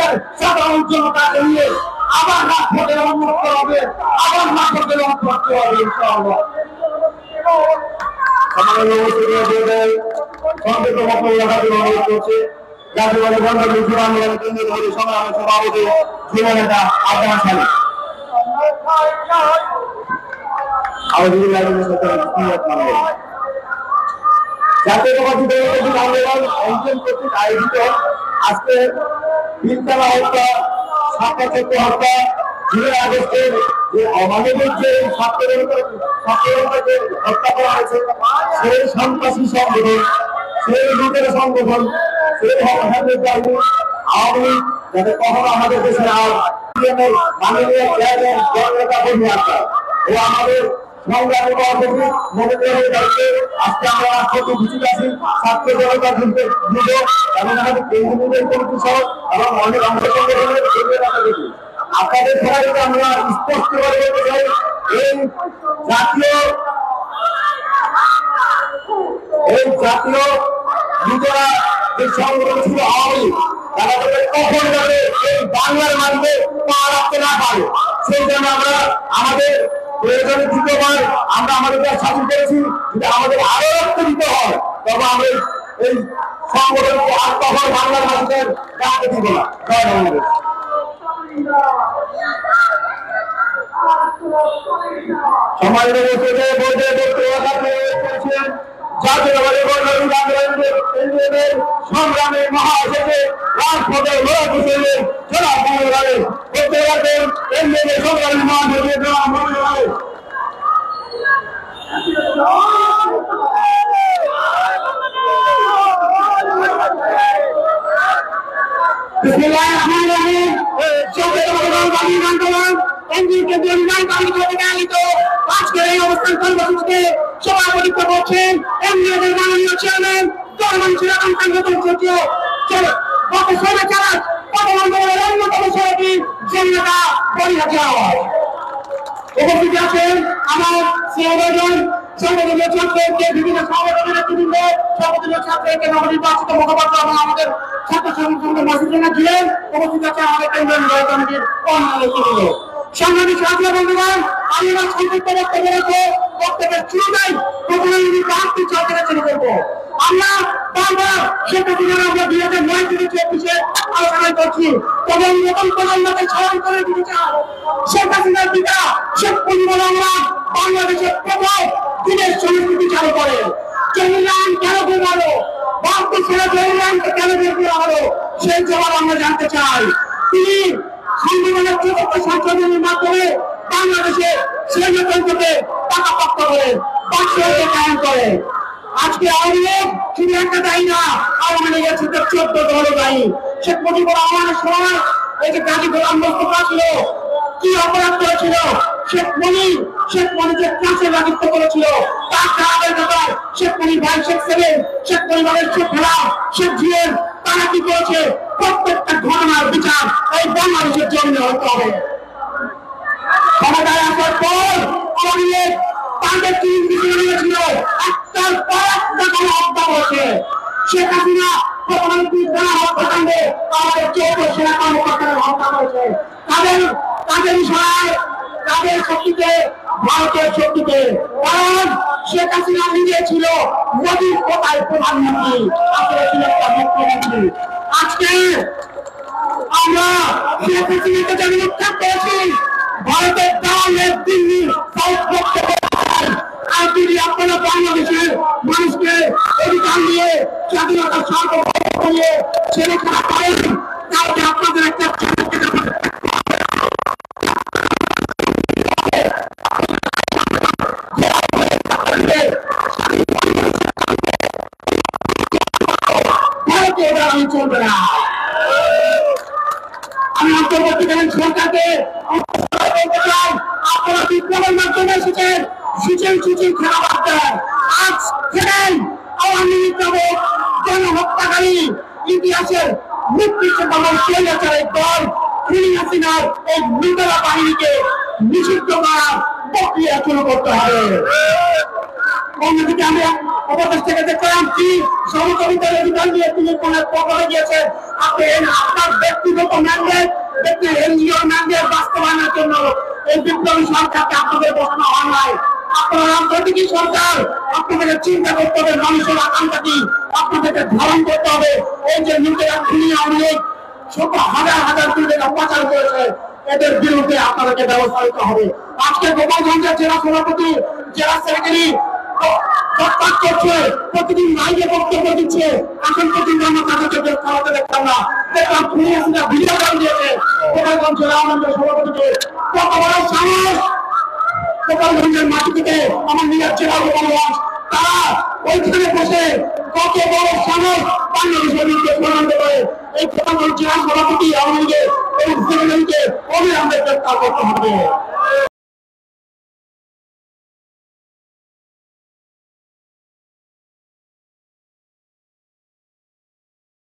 দেশের সাধারণ জনতাকে নিয়ে আবার রাজপথে উন্মুক্ত হবে, আবার রাজপথে উন্মুক্ত হবে ইনশাআল্লাহ। আমাদের অনুরোধ করছে জাতীয় গণতন্ত্র যুব আন্দোলনের কেন্দ্রীয় কমিটির সংগ্রামী সভাপতি যুব নেতা আফজাল সাহেব। জাতীয়তাবাদী দল আন্দোলন অঞ্চল কর্তৃক আয়োজিত আজকে তিনতলা হত্যা, সাতটা চক্র হত্যা, জুলাই আগস্টের যে অমানবিক যে ছাত্রদেরকে হত্যা করা হয়েছে, সেই সন্ত্রাসী সংগঠন, সেই লুটের সংগঠন, সেই হত্যাকাণ্ডের দাবি আওয়ামী লীগ যাতে কখনো আমাদের দেশের আর মাননীয় জননেতা বন্ধু আসা ও আমাদের সংগ্রামী কর্মসূচি মনে করে দায়িত্বে আজকে আমরা রাষ্ট্রপতি ভিজিট আছি ছাত্র জনতা যুদ্ধ এবং আমাদের কেন্দ্রীয় কমিটি সহ এবং অনেক অংশ সংগঠনের আপনাদের সবাইকে আমরা স্পষ্ট করে বলতে চাই, এই জাতীয় নিজেরা যে সংগঠন ছিল আওয়ামী লীগ, তারা কখন যাবে এই বাংলার মাটিতে পা রাখতে না পারে, সেই জন্য আমরা আমাদের প্রয়োজনে দ্বিতীয়বার আমরা আমাদের দেশ স্বাধীন করেছি। যদি আমাদের আরো রক্ত দিতে হয় তবে আমরা এই সংগঠনকে আর কখন বাংলার মানুষের ডাকতে দিব না। জয় বাংলাদেশ। সমাজের সংগ্রামে মহাসচিব রাজপথে সংগ্রামী মহাসচিব আজকের এই অবস্থান কর্মসূচিতে সভাপতিত্ব করছেন এমডিএর মাননীয় চেয়ারম্যান দলমন্ত্রী অন্যতম সভাপতি জেনেতা পরিহাটি আওয়াজ। উপস্থিত আছেন আমার সহযোগী সংগঠনের ছাত্রকে বিভিন্ন সংগঠনের নেতৃবৃন্দ, সংগঠনের ছাত্রকে নবনির্বাচিত মুখপাত্র এবং আমাদের ছাত্র সংগঠনের মাসিকরা দিলেন। উপস্থিত আছে আমাদের কেন্দ্রীয় কমিটির অন্যান্য নেতৃবৃন্দ। সাংবাদিক সাথী বন্ধুগণ, আমি আমার সংক্ষিপ্ত বক্তব্য রাখবো। বক্তব্যের শুরুতেই প্রথমে রাজনীতি চর্চাটা শুরু করবো। আমরা বারবার শেখ হাসিনা আমরা 2009 থেকে 24 আলোচনা করছি, তবে নতুন প্রজন্মকে স্মরণ করে দিতে চাই শেখ হাসিনার পিতা শেখ মুজিবুর রহমান বাংলাদেশের প্রথম দিনের সংস্কৃতি চালু করে। জঙ্গিলান কেন বের হলো, ভারতীয় সেনা জঙ্গিলানকে কেন বের করা হলো, সেই জবাব আমরা জানতে চাই। তিনি সংবিধানের 74 সংশোধনের মাধ্যমে বাংলাদেশে স্বৈরতন্ত্রকে পাকাপোক্ত করে বাকশালকে কায়েম করে। আজকে আওয়ামী লীগ শুধু একটা দায়ী না, আওয়ামী লীগের সাথে 14 দল দায়ী। শেখ মুজিবুর রহমানের সময় এই যে গাজী গোলাম মোস্তফা ছিল, কি অপরাধ করেছিল? শেখ মনিকে কাছে রাজত্ব করেছিল, তার কাজের ব্যাপার শেখ মনি ভাই, শেখ সেলিম, শেখ পরিবারের শেখ ফেরাম, শেখ জিয়ার তারা কি করেছে? প্রত্যেকটা ঘটনার বিচার এই বাংলাদেশের জন্য হতে হবে। ক্ষমতায় আসার পর আওয়ামী লীগ তাদের 3 বিষয় নিয়েছিল, একটার পর একটা কোনো হত্যা করেছে। শেখ হাসিনা প্রধানমন্ত্রী হত্যাকাণ্ডে আমাদের 14 সেনা কর্মকর্তারা হত্যা করেছে। তাদের ইশারায়, তাদের শক্তিতে, ভারতের শক্তিতে। কারণ শেখ হাসিনা নিজে ছিল মোদীর কোটায় প্রধানমন্ত্রী, আসলে ছিল একটা মুখ্যমন্ত্রী। আজকে আমরা শেখ হাসিনাকে যেমন উৎখাত করেছি, ভারতের দাওয়ালের দিল্লি আর যদি আপনারা বাংলাদেশের মানুষকে অধিকার দিয়ে স্বাধীনতা সার্বভৌমত্ব নিয়ে ছেড়ে খেলা করেন, তাহলে আপনাদের একটা চলবে না। আমি অন্তর্বর্তীকালীন সরকারকে বলতে চাই, আপনারা বিপ্লবের মাধ্যমে এসেছেন, সুচিল খেলা বাড়তেন। আজ থেকেই আওয়ামী লীগ নামক গণহত্যাকারী ইতিহাসের দল খুনি হাসিনার এই লুটেরা বাহিনীকে নিষিদ্ধ করার প্রক্রিয়া শুরু করতে হবে। অন্যদিকে আমি উপদেষ্টাকে দেখলাম কি সহযোগিতার অধিকার নিয়ে তিনি প্রকারে গিয়েছেন। আপনি আপনার ব্যক্তিগত ম্যান জন্য এই বিপ্লবী সরকারকে আপনাদের বসানো হয় নাই। আপনারা রাজনৈতিক সরকার, আপনাদেরকে চিন্তা করতে হবে মানুষের আকাঙ্ক্ষা কি, আপনাদেরকে ধারণ করতে হবে। এই যে নিজেরা খুনি অনেক হাজার হাজার যুগের অত্যাচার করেছে, এদের বিরুদ্ধে আপনাদেরকে ব্যবস্থা নিতে হবে। আজকে গোপালগঞ্জের জেলা সভাপতি, জেলা সেক্রেটারি করছে, প্রতিদিন লাইভে বক্তব্য দিচ্ছে, এখন পর্যন্ত আমরা তাদেরকে গ্রেফতার হতে দেখতাম না। দেখলাম খুনি হাসিনা ভিডিও গান দিয়েছে গোপালগঞ্জ জেলা আওয়ামী সভাপতিকে। কত বড় সাহস গোপালগঞ্জের মাটি থেকে আমার নিজের জেলা গোপালগঞ্জ, তারা ওইখানে বসে কত বড় সাহস বাংলাদেশের বিরুদ্ধে ষড়যন্ত্র করে। এই গোপালগঞ্জ জেলা সভাপতি আওয়ামী লীগের এই সেক্রেটারিকে অবিলম্বে গ্রেফতার করতে হবে।